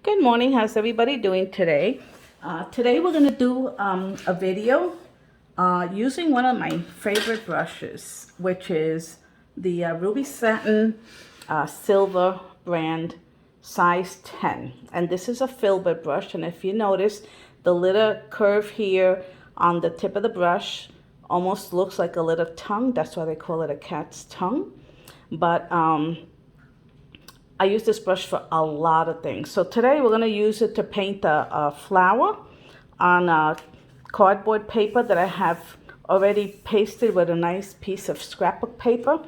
Good morning. How's everybody doing today? Today we're going to do a video using one of my favorite brushes, which is the Ruby Satin Silver brand size 10. And this is a Filbert brush. And if you notice, the little curve here on the tip of the brush almost looks like a little tongue. That's why they call it a cat's tongue. But I use this brush for a lot of things. So today we're going to use it to paint a flower on a cardboard paper that I have already pasted with a nice piece of scrapbook paper.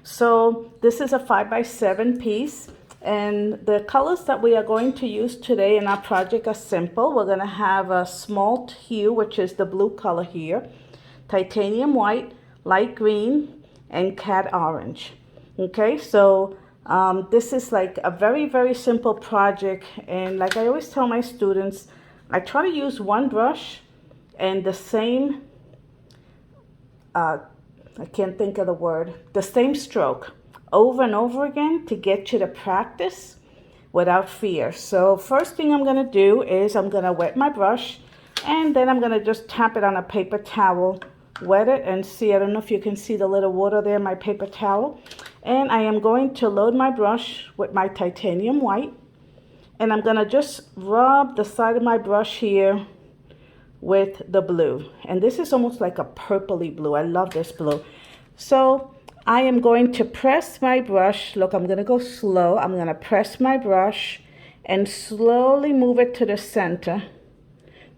So this is a 5x7 piece, and the colors that we are going to use today in our project are simple. We're going to have a smalt hue, which is the blue color here, titanium white, light green, and cat orange. Okay, so this is like a very simple project, and like I always tell my students, I try to use one brush and the same I can't think of the word, the same stroke over and over again to get you to practice without fear. So first thing I'm going to do is I'm going to wet my brush, and then I'm going to just tap it on a paper towel, wet it, and see, I don't know if you can see the little water there in my paper towel. And I am going to load my brush with my titanium white, and I'm going to just rub the side of my brush here with the blue. And this is almost like a purpley blue. I love this blue. So I am going to press my brush. Look, I'm going to go slow. I'm going to press my brush and slowly move it to the center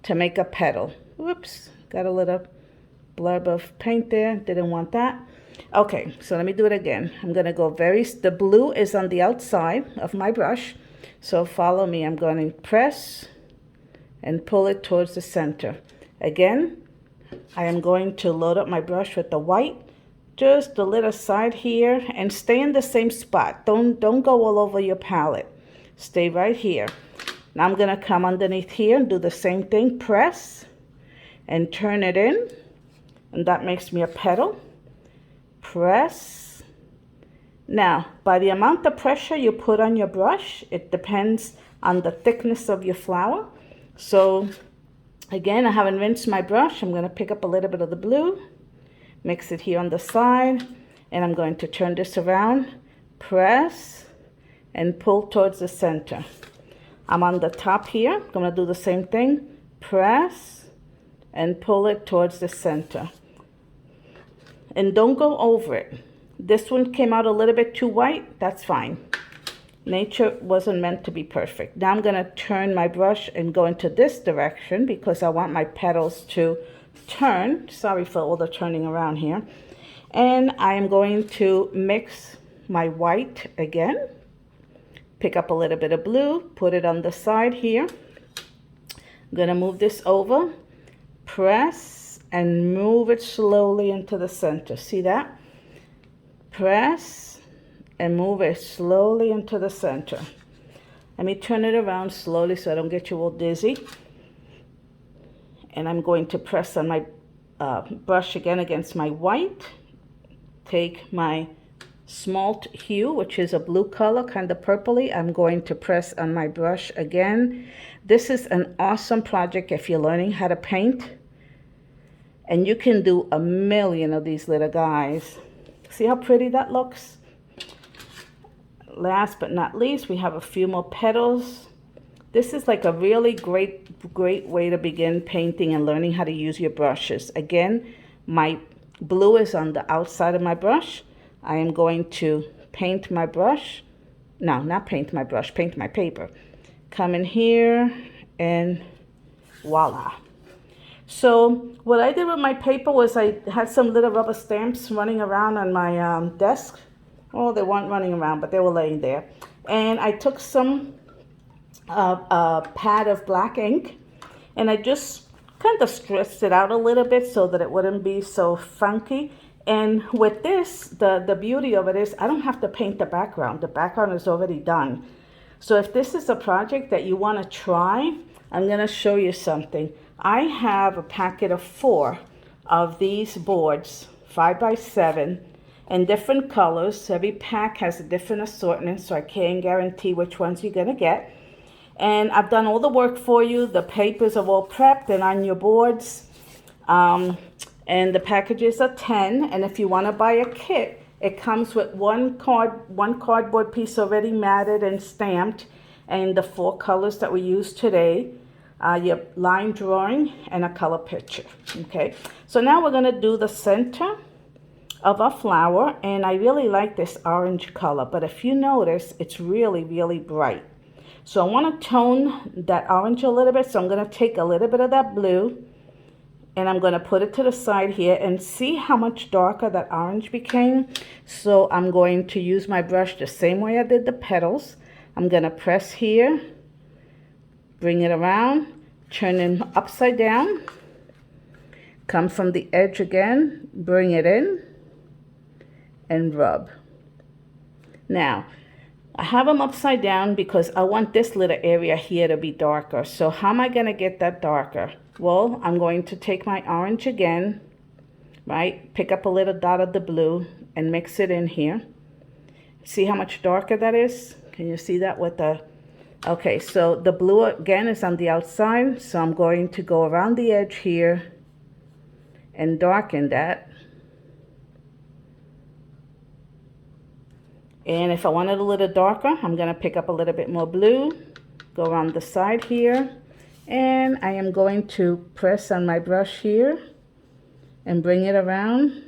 to make a petal. Whoops, got a little blurb of paint there. Didn't want that. Okay, so let me do it again. I'm going to go the blue is on the outside of my brush. So follow me. I'm going to press and pull it towards the center. Again, I am going to load up my brush with the white, just a little side here, and stay in the same spot. Don't go all over your palette. Stay right here. Now I'm going to come underneath here and do the same thing. Press and turn it in, and that makes me a petal. Press. Now, by the amount of pressure you put on your brush, it depends on the thickness of your flower. So again, I haven't rinsed my brush. I'm going to pick up a little bit of the blue, mix it here on the side, and I'm going to turn this around, press, and pull towards the center. I'm on the top here. I'm going to do the same thing. Press and pull it towards the center. And don't go over it. This one came out a little bit too white. That's fine. Nature wasn't meant to be perfect. Now I'm going to turn my brush and go into this direction because I want my petals to turn. Sorry for all the turning around here. And I am going to mix my white again. Pick up a little bit of blue, put it on the side here. I'm going to move this over, press, and move it slowly into the center. See that? Press and move it slowly into the center. Let me turn it around slowly so I don't get you all dizzy. And I'm going to press on my brush again against my white. Take my smalt hue, which is a blue color, kind of purpley. I'm going to press on my brush again. This is an awesome project if you're learning how to paint. And you can do a million of these little guys. See how pretty that looks? Last but not least, we have a few more petals. This is like a really great way to begin painting and learning how to use your brushes. Again, my blue is on the outside of my brush. I am going to paint my brush. No, not paint my brush, paint my paper. Come in here and voila. So what I did with my paper was I had some little rubber stamps running around on my desk. Oh, they weren't running around, but they were laying there. And I took some pad of black ink, and I just kind of stressed it out a little bit so that it wouldn't be so funky. And with this, the beauty of it is I don't have to paint the background. The background is already done. So if this is a project that you want to try, I'm going to show you something. I have a packet of 4 of these boards, 5x7, in different colors. Every pack has a different assortment, so I can't guarantee which ones you're going to get. And I've done all the work for you. The papers are all prepped and on your boards. And the packages are 10. And if you want to buy a kit, it comes with one cardboard piece already matted and stamped, and the 4 colors that we use today, your line drawing and a color picture. Okay, so now we're going to do the center of our flower, and I really like this orange color, but if you notice, it's really, really bright. So I want to tone that orange a little bit, so I'm going to take a little bit of that blue, and I'm going to put it to the side here and see how much darker that orange became. So I'm going to use my brush the same way I did the petals. I'm going to press here, bring it around, turn them upside down, come from the edge again, bring it in, and rub. Now, I have them upside down because I want this little area here to be darker. So how am I going to get that darker? Well, I'm going to take my orange again, right? Pick up a little dot of the blue and mix it in here. See how much darker that is? Can you see that with the... Okay, so the blue again is on the outside. So I'm going to go around the edge here and darken that. And if I want it a little darker, I'm going to pick up a little bit more blue, go around the side here, and I am going to press on my brush here and bring it around.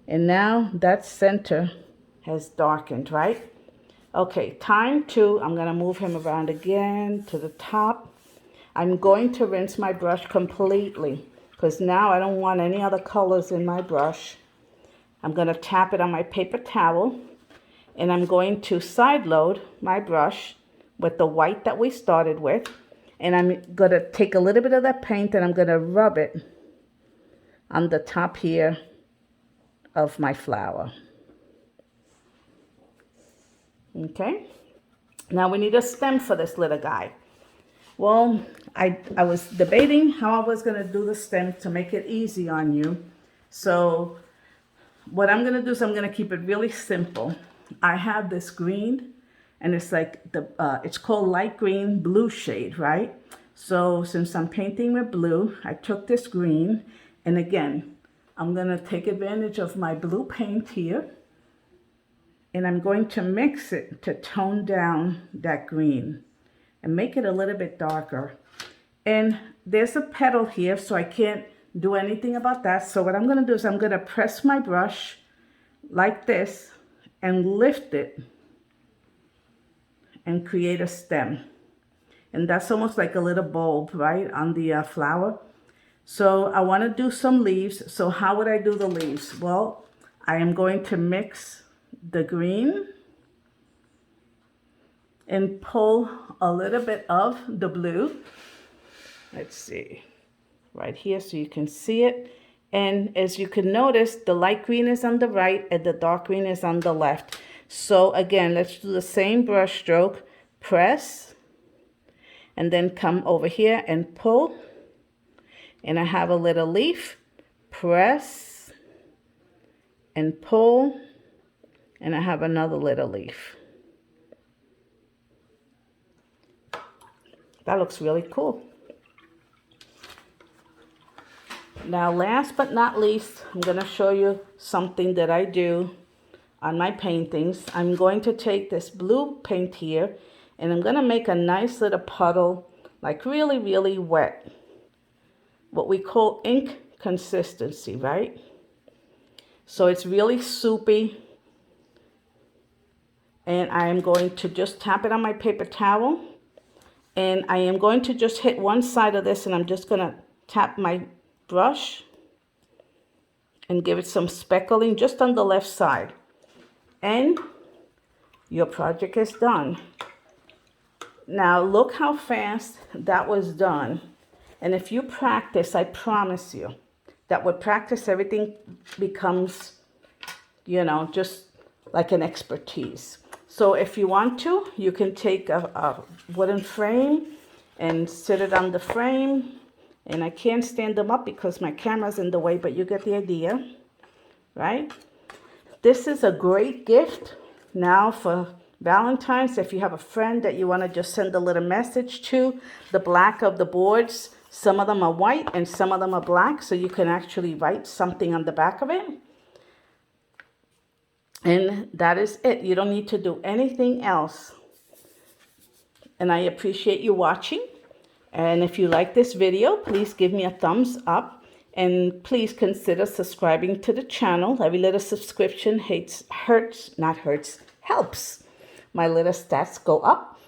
And now that center has darkened, right? Okay, I'm going to move him around again to the top. I'm going to rinse my brush completely because now I don't want any other colors in my brush. I'm going to tap it on my paper towel, and I'm going to side load my brush with the white that we started with, and I'm going to take a little bit of that paint and I'm going to rub it on the top here of my flower. Okay, now we need a stem for this little guy. Well, I was debating how I was going to do the stem to make it easy on you. So what I'm going to do is I'm going to keep it really simple. I have this green, and it's like it's called light green blue shade, right? So since I'm painting with blue, I took this green, and again, I'm going to take advantage of my blue paint here, and I'm going to mix it to tone down that green and make it a little bit darker. And there's a petal here, so I can't do anything about that. So what I'm going to do is I'm going to press my brush like this and lift it and create a stem. And that's almost like a little bulb, right, on the flower. So I want to do some leaves. So how would I do the leaves? Well, I am going to mix the green and pull a little bit of the blue. Let's see, right here so you can see it. And as you can notice, the light green is on the right and the dark green is on the left. So again, let's do the same brush stroke. Press, and then come over here and pull. And I have a little leaf. Press and pull. And I have another little leaf. That looks really cool. Now, last but not least, I'm going to show you something that I do on my paintings. I'm going to take this blue paint here, and I'm going to make a nice little puddle, like really, really wet. What we call ink consistency, right? So it's really soupy. And I am going to just tap it on my paper towel. And I am going to just hit one side of this, and I'm just going to tap my brush and give it some speckling just on the left side. And your project is done. Now look how fast that was done. And if you practice, I promise you that with practice everything becomes, you know, just like an expertise. So if you want to, you can take a wooden frame and sit it on the frame. And I can't stand them up because my camera's in the way, but you get the idea, right? This is a great gift now for Valentine's, if you have a friend that you want to just send a little message to. The black of the boards, some of them are white and some of them are black, so you can actually write something on the back of it. And that is it. You don't need to do anything else. And I appreciate you watching. And if you like this video, please give me a thumbs up. And please consider subscribing to the channel. Every little subscription helps my little stats go up.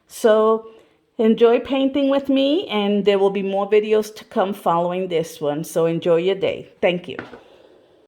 So enjoy painting with me, and there will be more videos to come following this one. So enjoy your day. Thank you.